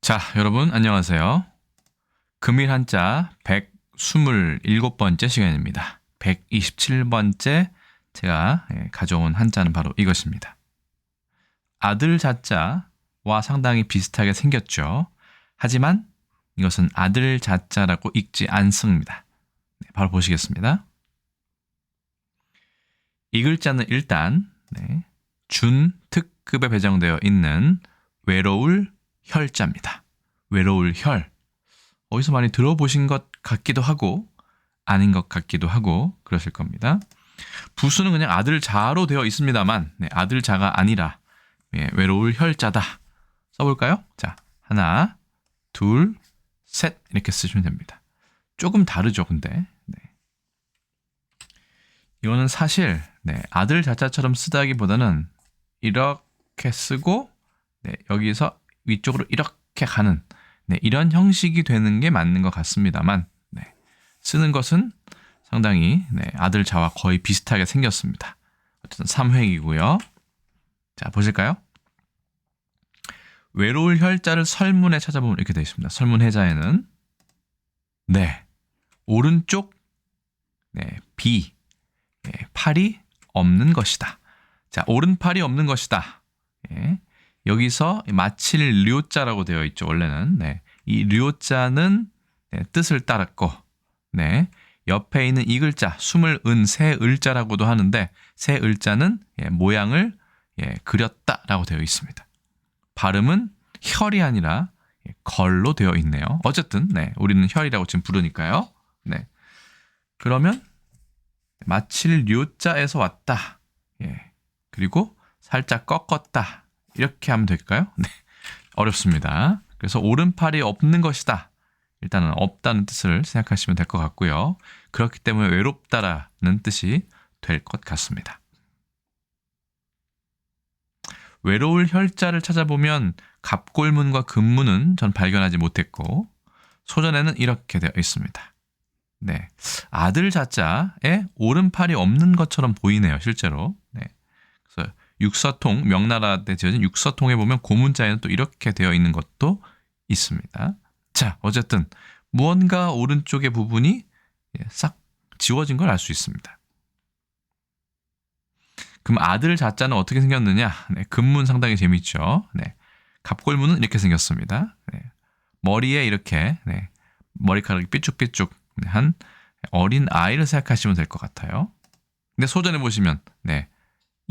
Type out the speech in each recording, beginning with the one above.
자, 여러분 안녕하세요. 금일 한자 127번째 시간입니다. 127번째 제가 가져온 한자는 바로 이것입니다. 아들 자자와 상당히 비슷하게 생겼죠. 하지만 이것은 아들 자자라고 읽지 않습니다. 바로 보시겠습니다. 이 글자는 일단 준 특급에 배정되어 있는 외로울 혈자입니다. 외로울 혈. 어디서 많이 들어보신 것 같기도 하고 아닌 것 같기도 하고 그러실 겁니다. 부수는 그냥 아들 자로 되어 있습니다만 아들 자가 아니라 외로울 혈자다. 써볼까요? 자, 하나, 둘, 셋 이렇게 쓰시면 됩니다. 조금 다르죠, 근데. 이거는 사실 아들 자자처럼 쓰다기보다는 이렇게 쓰고 여기서 위쪽으로 이렇게 가는 이런 형식이 되는 게 맞는 것 같습니다만 쓰는 것은 상당히 아들 자와 거의 비슷하게 생겼습니다. 어쨌든 3획이고요. 자, 보실까요? 외로울 혈자를 설문에 찾아보면 이렇게 되어 있습니다. 설문 해자에는 오른쪽 비 팔이 없는 것이다. 자, 오른팔이 없는 것이다. 여기서 마칠 료자라고 되어 있죠. 원래는 이 료자는 뜻을 따랐고 옆에 있는 이 글자 숨을 은 새 을자라고도 하는데 새 을자는 모양을 그렸다라고 되어 있습니다. 발음은 혈이 아니라 걸로 되어 있네요. 어쨌든 우리는 혈이라고 지금 부르니까요. 그러면 마칠 료자에서 왔다. 그리고 살짝 꺾었다. 이렇게 하면 될까요? 어렵습니다. 그래서 오른팔이 없는 것이다. 일단은 없다는 뜻을 생각하시면 될 것 같고요. 그렇기 때문에 외롭다라는 뜻이 될 것 같습니다. 외로울 혈자를 찾아보면 갑골문과 금문은 전 발견하지 못했고 소전에는 이렇게 되어 있습니다. 아들 자자에 오른팔이 없는 것처럼 보이네요, 실제로. 그래서 육서통, 명나라 때 지어진 육서통에 보면 고문자에는 또 이렇게 되어 있는 것도 있습니다. 자, 어쨌든 무언가 오른쪽의 부분이 싹 지워진 걸 알 수 있습니다. 그럼 아들 자자는 어떻게 생겼느냐? 금문 상당히 재밌죠. 갑골문은 이렇게 생겼습니다. 머리에 이렇게 머리카락이 삐쭉삐쭉 한 어린 아이를 생각하시면 될 것 같아요. 근데 소전에 보시면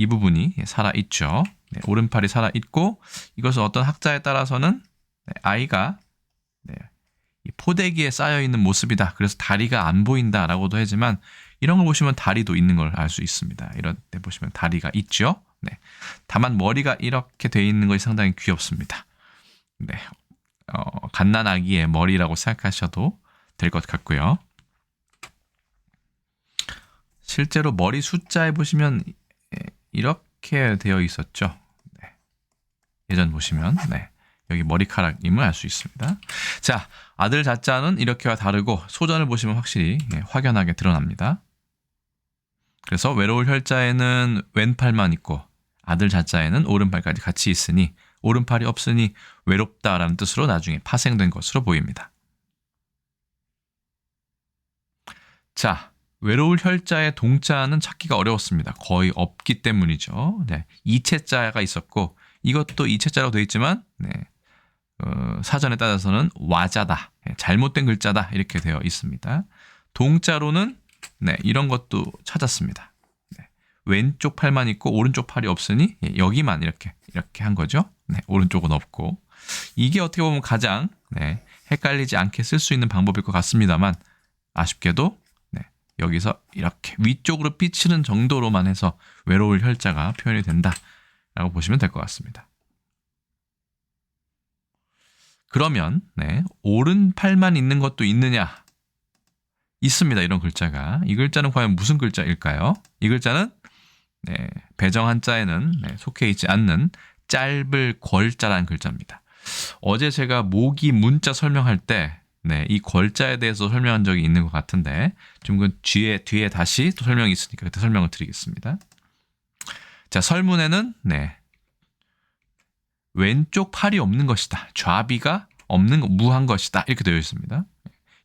이 부분이 살아있죠. 오른팔이 살아있고 이것은 어떤 학자에 따라서는 아이가 이 포대기에 쌓여있는 모습이다. 그래서 다리가 안 보인다라고도 하지만 이런 걸 보시면 다리도 있는 걸 알 수 있습니다. 이런 데 보시면 다리가 있죠. 다만 머리가 이렇게 돼 있는 것이 상당히 귀엽습니다. 갓난아기의 머리라고 생각하셔도 될 것 같고요. 실제로 머리 숫자에 보시면 이렇게 되어 있었죠. 예전 보시면 여기 머리카락임을 알 수 있습니다. 자, 아들 자자는 이렇게와 다르고 소전을 보시면 확실히 확연하게 드러납니다. 그래서 외로울 혈자에는 왼팔만 있고 아들 자자에는 오른팔까지 같이 있으니 오른팔이 없으니 외롭다라는 뜻으로 나중에 파생된 것으로 보입니다. 자, 외로울 혈자의 동자는 찾기가 어려웠습니다. 거의 없기 때문이죠. 이체자가 있었고 이것도 이체자라고 되어 있지만 사전에 따라서는 와자다, 잘못된 글자다 이렇게 되어 있습니다. 동자로는 이런 것도 찾았습니다. 왼쪽 팔만 있고 오른쪽 팔이 없으니 여기만 이렇게 한 거죠. 오른쪽은 없고 이게 어떻게 보면 가장 헷갈리지 않게 쓸 수 있는 방법일 것 같습니다만 아쉽게도 여기서 이렇게 위쪽으로 삐치는 정도로만 해서 외로울 혈자가 표현이 된다라고 보시면 될 것 같습니다. 그러면 오른팔만 있는 것도 있느냐? 있습니다. 이런 글자가. 이 글자는 과연 무슨 글자일까요? 이 글자는 배정 한자에는 속해 있지 않는 짧을 궐자라는 글자입니다. 어제 제가 모기 문자 설명할 때 이 궐자에 대해서 설명한 적이 있는 것 같은데 좀 그 뒤에 다시 또 설명이 있으니까 그때 설명을 드리겠습니다. 자, 설문에는 왼쪽 팔이 없는 것이다. 좌비가 없는 거, 무한 것이다. 이렇게 되어 있습니다.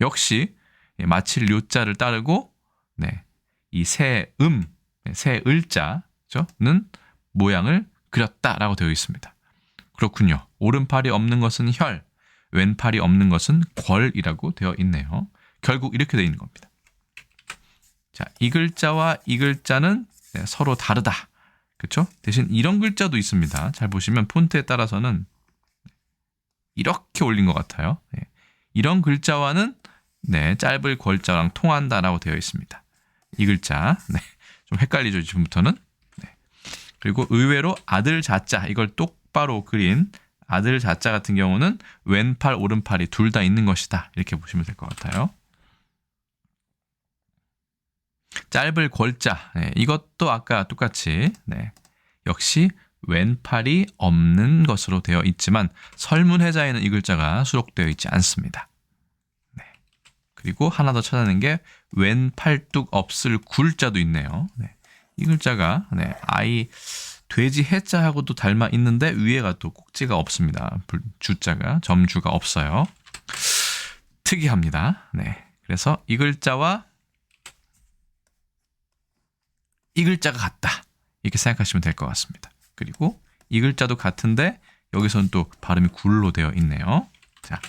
역시 마칠 요자를 따르고 네, 이 새 새 을자는 모양을 그렸다라고 되어 있습니다. 그렇군요. 오른팔이 없는 것은 혈, 왼팔이 없는 것은 궐이라고 되어 있네요. 결국 이렇게 되어 있는 겁니다. 자, 이 글자와 이 글자는 서로 다르다. 그렇죠? 대신 이런 글자도 있습니다. 잘 보시면 폰트에 따라서는 이렇게 올린 것 같아요. 이런 글자와는 짧을 궐자랑 통한다라고 되어 있습니다. 이 글자 좀 헷갈리죠 지금부터는. 그리고 의외로 아들 자자 이걸 똑바로 그린 아들 자자 같은 경우는 왼팔 오른팔이 둘 다 있는 것이다. 이렇게 보시면 될 것 같아요. 짧을 궐자 이것도 아까 똑같이 역시 왼팔이 없는 것으로 되어 있지만 설문해자에는 이 글자가 수록되어 있지 않습니다. 그리고 하나 더 찾아낸 게 왼팔뚝 없을 굴자도 있네요. 이 글자가 아이 돼지 해자하고도 닮아 있는데 위에가 또 꼭지가 없습니다. 주자가 점주가 없어요. 특이합니다. 그래서 이 글자와 이 글자가 같다. 이렇게 생각하시면 될 것 같습니다. 그리고 이 글자도 같은데 여기서는 또 발음이 굴로 되어 있네요. 자,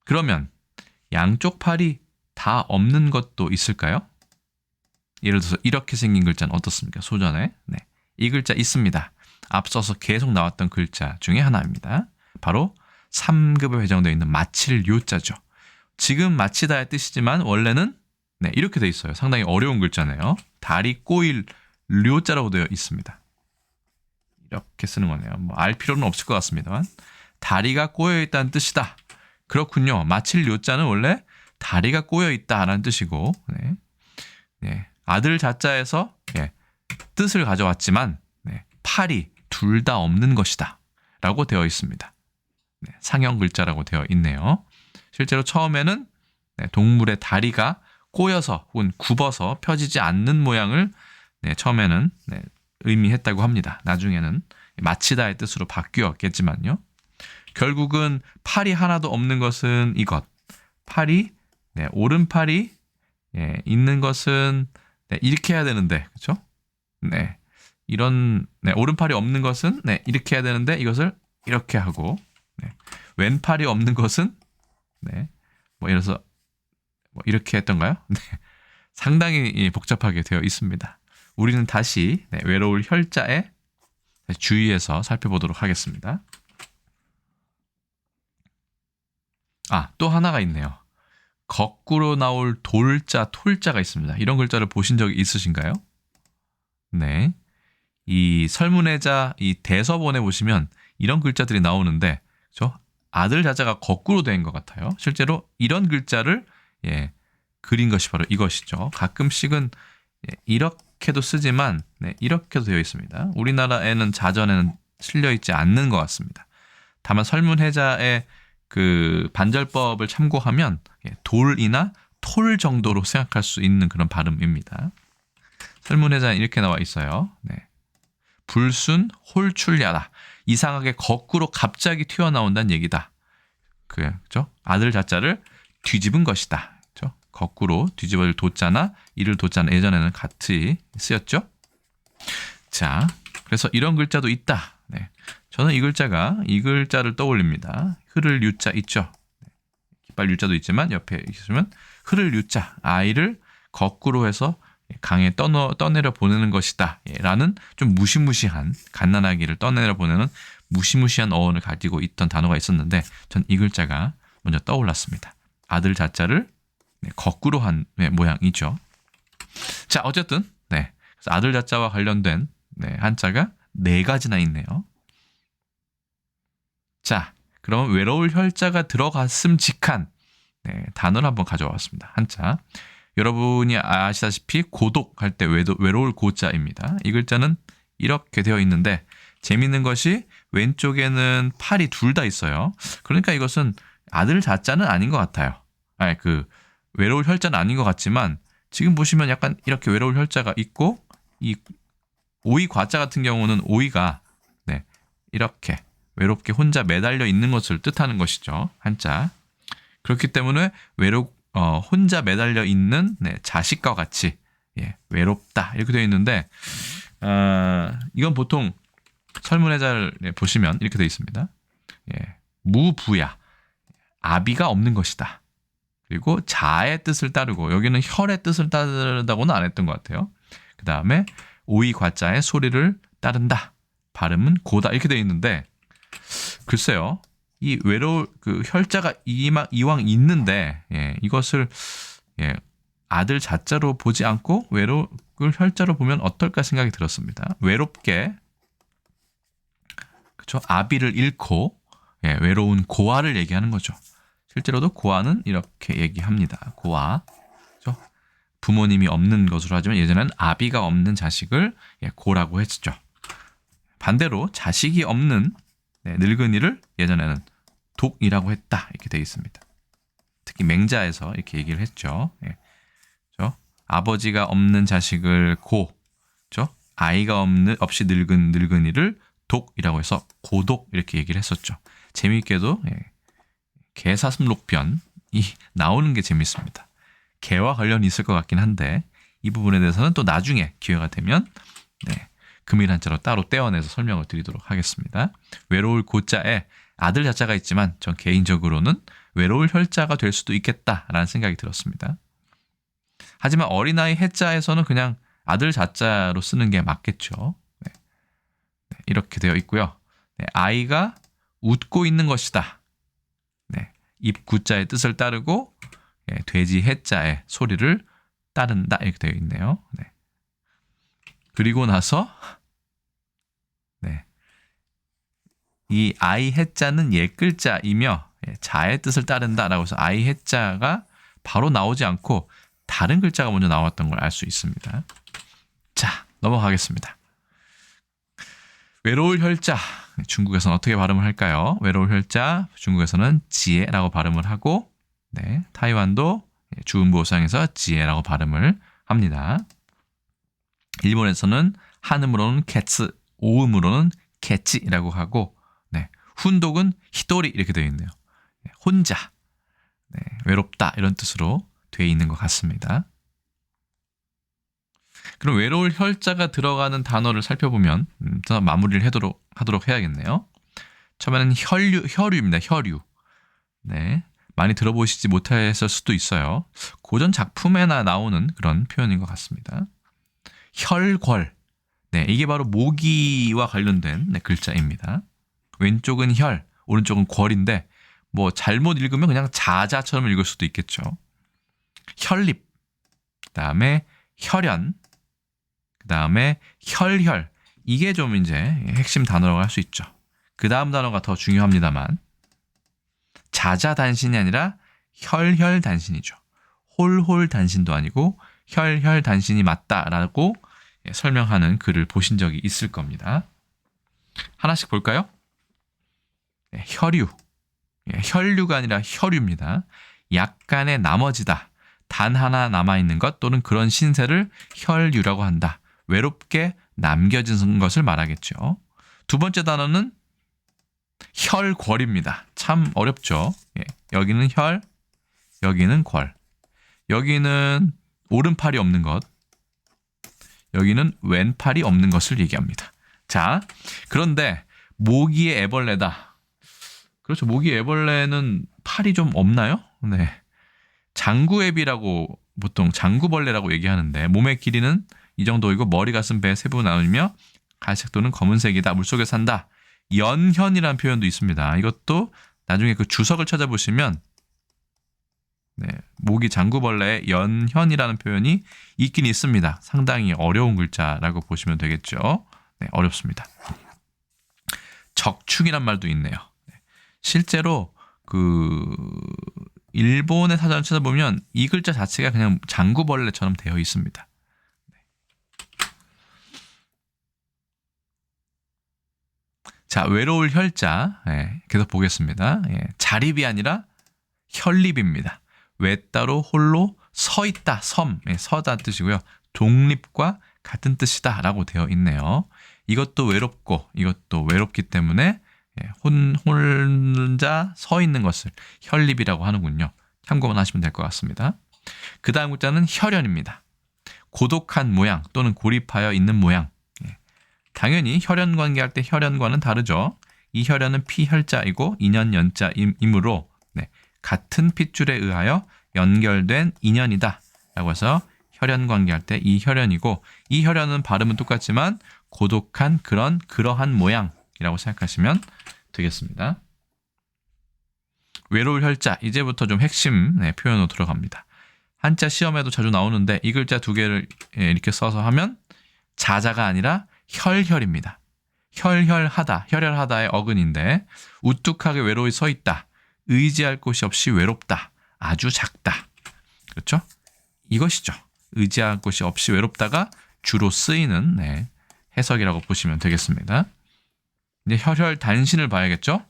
그러면 양쪽 팔이 다 없는 것도 있을까요? 예를 들어서 이렇게 생긴 글자는 어떻습니까? 소전에. 이 글자 있습니다. 앞서서 계속 나왔던 글자 중에 하나입니다. 바로 3급에 배정되어 있는 마칠 요자죠. 지금 마치다의 뜻이지만 원래는 이렇게 되어 있어요. 상당히 어려운 글자네요. 다리 꼬일 료자라고 되어 있습니다. 이렇게 쓰는 거네요. 알 필요는 없을 것 같습니다만 다리가 꼬여 있다는 뜻이다. 그렇군요. 마칠 요자는 원래 다리가 꼬여 있다라는 뜻이고 아들 자자에서 뜻을 가져왔지만 팔이 둘 다 없는 것이다 라고 되어 있습니다. 상형 글자라고 되어 있네요. 실제로 처음에는 동물의 다리가 꼬여서 혹은 굽어서 펴지지 않는 모양을 처음에는 의미했다고 합니다. 나중에는 마치다의 뜻으로 바뀌었겠지만요. 결국은 팔이 하나도 없는 것은 이것. 팔이 오른팔이 있는 것은 이렇게 해야 되는데 그렇죠? 이런 오른팔이 없는 것은 이렇게 해야 되는데 이것을 이렇게 하고 왼팔이 없는 것은 예를 들어서 이렇게 했던가요? 상당히 복잡하게 되어 있습니다. 우리는 다시 외로울 혈자에 주의해서 살펴보도록 하겠습니다. 또 하나가 있네요. 거꾸로 나올 돌자, 톨자가 있습니다. 이런 글자를 보신 적이 있으신가요? 이 설문해자, 이 대서본에 보시면 이런 글자들이 나오는데, 그렇죠? 아들 자자가 거꾸로 된 것 같아요. 실제로 이런 글자를 그린 것이 바로 이것이죠. 가끔씩은 이렇게도 쓰지만 이렇게도 되어 있습니다. 우리나라에는 자전에는 실려 있지 않는 것 같습니다. 다만 설문해자의 그 반절법을 참고하면 돌이나 톨 정도로 생각할 수 있는 그런 발음입니다. 설문해자는 이렇게 나와 있어요. 불순 홀출야다. 이상하게 거꾸로 갑자기 튀어나온다는 얘기다. 그죠? 아들 자자를 뒤집은 것이다. 그렇죠? 거꾸로 뒤집어질 도자나 이를 도자나 예전에는 같이 쓰였죠. 자, 그래서 이런 글자도 있다. 저는 이 글자를 떠올립니다. 흐를 유자 있죠. 깃발 유자도 있지만 옆에 있으면 흐를 유자, 아이를 거꾸로 해서 강에 떠내려 보내는 것이다 라는 좀 무시무시한, 갓난아기를 떠내려 보내는 무시무시한 어원을 가지고 있던 단어가 있었는데 전 이 글자가 먼저 떠올랐습니다. 아들 자자를 거꾸로 한 모양이죠. 자, 어쨌든 그래서 아들 자자와 관련된 한자가 4가지나 있네요. 자, 그럼 외로울 혈자가 들어갔음직한 단어를 한번 가져왔습니다. 한자. 여러분이 아시다시피 고독할 때 외로울 고자입니다. 이 글자는 이렇게 되어 있는데 재밌는 것이 왼쪽에는 팔이 둘 다 있어요. 그러니까 이것은 아들 자자는 아닌 것 같아요. 외로울 혈자는 아닌 것 같지만 지금 보시면 약간 이렇게 외로울 혈자가 있고 이 오이 과자 같은 경우는 오이가 이렇게 외롭게 혼자 매달려 있는 것을 뜻하는 것이죠. 한자. 그렇기 때문에 혼자 매달려 있는 자식과 같이 외롭다 이렇게 되어 있는데 이건 보통 설문해자를 보시면 이렇게 되어 있습니다. 무부야 아비가 없는 것이다. 그리고 자의 뜻을 따르고 여기는 혈의 뜻을 따르다고는 안 했던 것 같아요. 그 다음에 오이 과자의 소리를 따른다. 발음은 고다 이렇게 되어 있는데 글쎄요. 이 그 혈자가 이왕 있는데 이것을 아들 자자로 보지 않고 외로울 혈자로 보면 어떨까 생각이 들었습니다. 외롭게 그렇죠? 아비를 잃고 외로운 고아를 얘기하는 거죠. 실제로도 고아는 이렇게 얘기합니다. 고아. 그렇죠? 부모님이 없는 것으로 하지만 예전에는 아비가 없는 자식을 고라고 했죠. 반대로 자식이 없는 늙은이를 예전에는 독이라고 했다 이렇게 되어 있습니다. 특히 맹자에서 이렇게 얘기를 했죠. 그렇죠? 아버지가 없는 자식을 고, 그렇죠? 아이가 없이 늙은 늙은이를 독이라고 해서 고독 이렇게 얘기를 했었죠. 재미있게도 개사슴록편이 나오는 게 재밌습니다. 개와 관련이 있을 것 같긴 한데 이 부분에 대해서는 또 나중에 기회가 되면 금일 한자로 따로 떼어내서 설명을 드리도록 하겠습니다. 외로울 고자에 아들 자자가 있지만 전 개인적으로는 외로울 혈자가 될 수도 있겠다라는 생각이 들었습니다. 하지만 어린아이 해자에서는 그냥 아들 자자로 쓰는 게 맞겠죠. 이렇게 되어 있고요. 아이가 웃고 있는 것이다. 입구자의 뜻을 따르고 돼지 해자의 소리를 따른다 이렇게 되어 있네요. 그리고 나서 이 아이 해자는 옛 글자이며 자의 뜻을 따른다라고 해서 아이 해자가 바로 나오지 않고 다른 글자가 먼저 나왔던 걸 알 수 있습니다. 자, 넘어가겠습니다. 외로울 혈자 중국에서는 어떻게 발음을 할까요? 외로울 혈자 중국에서는 지혜라고 발음을 하고 타이완도 주음보상에서 지혜라고 발음을 합니다. 일본에서는 한음으로는 캐츠, 오음으로는 캐치라고 하고 훈독은 히도리 이렇게 되어 있네요. 혼자, 외롭다 이런 뜻으로 되어 있는 것 같습니다. 그럼 외로울 혈자가 들어가는 단어를 살펴보면 마무리를 하도록 해야겠네요. 처음에는 혈유입니다. 혈유. 많이 들어보시지 못했을 수도 있어요. 고전 작품에나 나오는 그런 표현인 것 같습니다. 혈궐. 이게 바로 모기와 관련된 글자입니다. 왼쪽은 혈, 오른쪽은 궐인데 뭐 잘못 읽으면 그냥 자자처럼 읽을 수도 있겠죠. 혈립, 그 다음에 혈연, 그 다음에 혈혈. 이게 좀 이제 핵심 단어라고 할 수 있죠. 그 다음 단어가 더 중요합니다만 자자단신이 아니라 혈혈단신이죠. 홀홀단신도 아니고 혈혈단신이 맞다라고 설명하는 글을 보신 적이 있을 겁니다. 하나씩 볼까요? 혈유. 혈류가 아니라 혈유입니다. 약간의 나머지다. 단 하나 남아있는 것 또는 그런 신세를 혈유라고 한다. 외롭게 남겨진 것을 말하겠죠. 두 번째 단어는 혈궐입니다. 참 어렵죠. 여기는 혈, 여기는 궐. 여기는 오른팔이 없는 것, 여기는 왼팔이 없는 것을 얘기합니다. 자, 그런데 모기의 애벌레다. 그렇죠. 모기의 애벌레는 팔이 좀 없나요? 장구애비라고 보통 장구벌레라고 얘기하는데 몸의 길이는 이 정도이고 머리, 가슴, 배 세부 나누며 갈색 또는 검은색이다. 물속에 산다. 연현이라는 표현도 있습니다. 이것도 나중에 그 주석을 찾아보시면 모기 장구벌레의 연현이라는 표현이 있긴 있습니다. 상당히 어려운 글자라고 보시면 되겠죠. 어렵습니다. 적축이란 말도 있네요. 실제로 일본의 사전을 찾아보면 이 글자 자체가 그냥 장구벌레처럼 되어 있습니다. 자, 외로울 혈자 계속 보겠습니다. 자립이 아니라 혈립입니다. 외따로 홀로 서 있다, 서다 뜻이고요. 독립과 같은 뜻이다 라고 되어 있네요. 이것도 외롭고 이것도 외롭기 때문에 혼자 서 있는 것을 혈립이라고 하는군요. 참고만 하시면 될 것 같습니다. 그 다음 글자는 혈연입니다. 고독한 모양 또는 고립하여 있는 모양. 당연히 혈연 관계할 때 혈연과는 다르죠. 이 혈연은 피혈자이고 인연 연자이므로 같은 핏줄에 의하여 연결된 인연이다 라고 해서 혈연 관계할 때 이 혈연이고, 이 혈연은 발음은 똑같지만 고독한 그러한 모양이라고 생각하시면 되겠습니다. 외로울 혈자, 이제부터 좀 핵심 표현으로 들어갑니다. 한자 시험에도 자주 나오는데 이 글자 두 개를 이렇게 써서 하면 자자가 아니라 혈혈입니다. 혈혈하다, 혈혈하다의 어근인데 우뚝하게 외로이 서 있다, 의지할 곳이 없이 외롭다, 아주 작다. 그렇죠? 이것이죠. 의지할 곳이 없이 외롭다가 주로 쓰이는 해석이라고 보시면 되겠습니다. 이제 혈혈 단신을 봐야겠죠?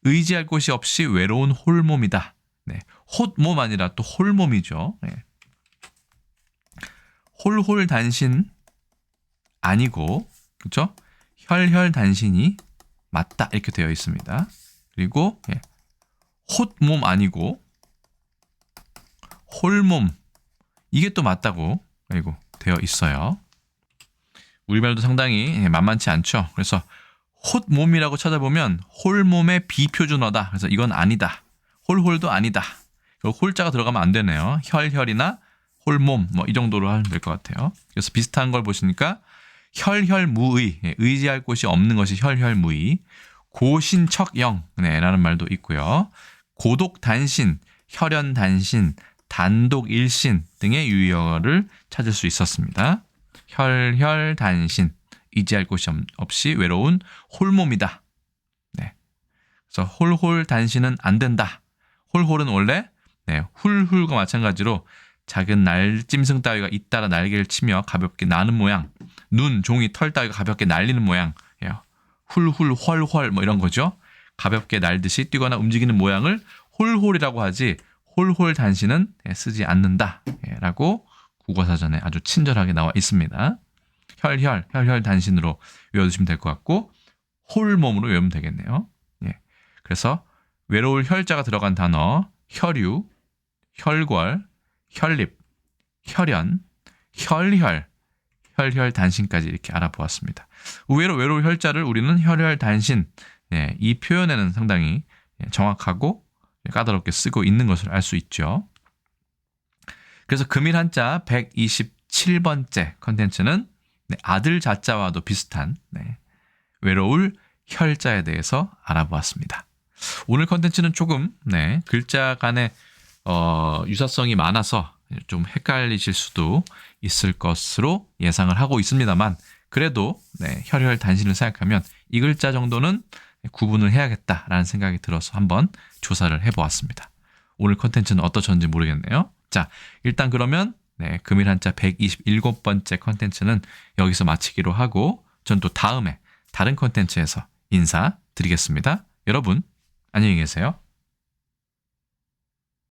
의지할 곳이 없이 외로운 홀몸이다. 헛몸 아니라 또 홀몸이죠. 홀홀 단신 아니고, 그렇죠? 혈혈 단신이 맞다 이렇게 되어 있습니다. 그리고 헛몸 아니고 홀몸, 이게 또 맞다고 되어 있어요. 우리말도 상당히 만만치 않죠. 그래서 헛몸이라고 찾아보면 홀몸의 비표준어다. 그래서 이건 아니다. 홀홀도 아니다. 홀자가 들어가면 안 되네요. 혈혈이나 홀몸 이 정도로 하면 될 것 같아요. 그래서 비슷한 걸 보시니까 혈혈무의, 의지할 곳이 없는 것이 혈혈무의, 고신척영라는 말도 있고요. 고독단신, 혈연단신, 단독일신 등의 유의어를 찾을 수 있었습니다. 혈혈단신, 의지할 곳이 없이 외로운 홀몸이다. 그래서 홀홀단신은 안 된다. 홀홀은 원래 훌훌과 마찬가지로 작은 날짐승 따위가 잇따라 날개를 치며 가볍게 나는 모양, 눈, 종이, 털 따위가 가볍게 날리는 모양, 훌훌, 헐헐 이런 거죠. 가볍게 날듯이 뛰거나 움직이는 모양을 홀홀이라고 하지 홀홀 단신은 쓰지 않는다 라고 국어사전에 아주 친절하게 나와 있습니다. 혈혈 단신으로 외워두시면 될 것 같고, 홀몸으로 외우면 되겠네요. 그래서 외로울 혈자가 들어간 단어 혈유, 혈궐, 혈립, 혈연, 혈혈, 혈혈 단신까지 이렇게 알아보았습니다. 의외로 외로울 혈자를 우리는 혈혈 단신, 이 표현에는 상당히 정확하고 까다롭게 쓰고 있는 것을 알 수 있죠. 그래서 금일 한자 127번째 컨텐츠는 아들 자자와도 비슷한 외로울 혈자에 대해서 알아보았습니다. 오늘 컨텐츠는 조금 글자 간의 유사성이 많아서 좀 헷갈리실 수도 있을 것으로 예상을 하고 있습니다만, 그래도 혈혈 단신을 생각하면 이 글자 정도는 구분을 해야겠다라는 생각이 들어서 한번 조사를 해보았습니다. 오늘 컨텐츠는 어떠셨는지 모르겠네요. 자, 일단 그러면 금일 한자 127번째 컨텐츠는 여기서 마치기로 하고, 전 또 다음에 다른 컨텐츠에서 인사드리겠습니다. 여러분 안녕히 계세요.